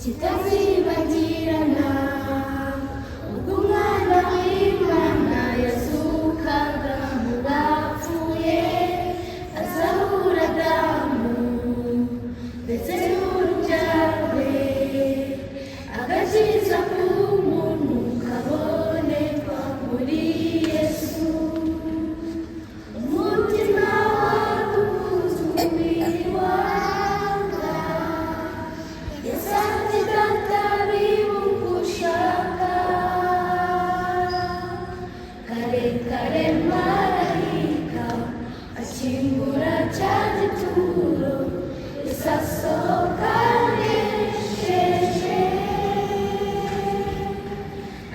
kitazibagirana ubwo umwana w'Imana yazukaga mu bapfuye azahura Adamu ndetse n'urubyaro rwe agakiza k'umuntu kaboneka muri Yesu. Umutima wadukuza umubiri wanga yasanze data bimugushaka kare kare marayika akingura cya gituro isasohoka nesheje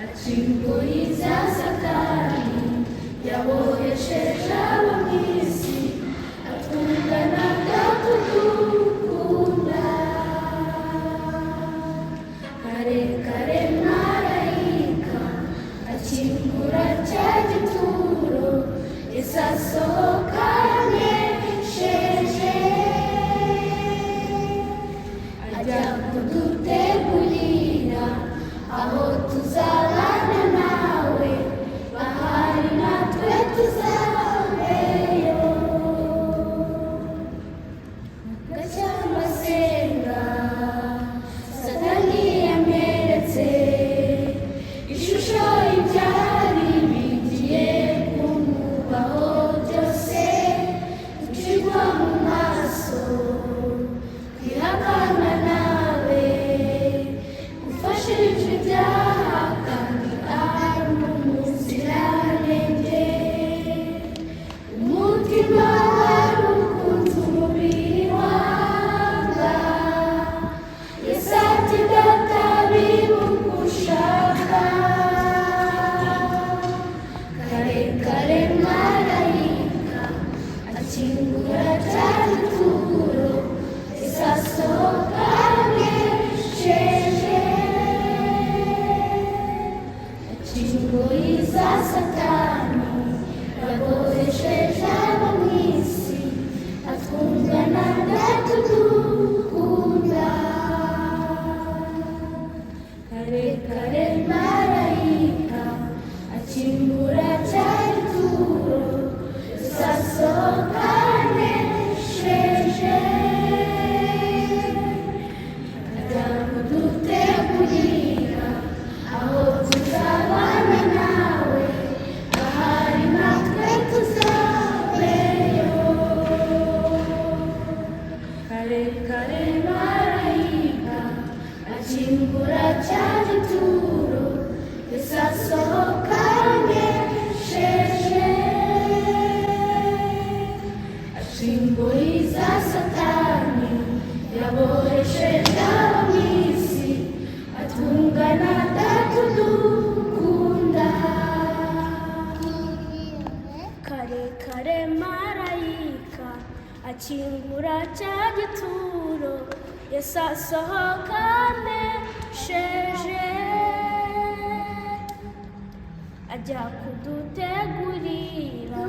akinguriza Satani yabohesheje abo mu isi atunganaga tudukunda kare kare marayika akingura cya gituro isasohoka nesheje ajya kudutegurira aho tuzabana nawe bahari natwe tuzabeyo. Gacyamusenga Satani yamweretse ishusho y'ibyari bigiye kumubaho byose gucirwa mu maso kwihakana nawe gufashisha ibyaha kandi ari umuziranenge. Umutima wari ukunze umubiri wanga yasabye data bimugushaka kare kare marayika akingura cya gituro isasohoka nesheje akinguriza Satani yabohesheje abo mu isi atwunganaga tudukunda kare kare marayika akingura cya gituro isasohoka nesheje ajya kudutegurira aho tuzabana nawe bahari natwe tuzabeyo. Kare kare marayika akingura cya gituro isasohoka nesheje akinguriza Satani yabohesheje abo mu isi atunganaga tudukunda kare kare marayika akingura cya gituro isasohoka nesheje ajya kudutegurira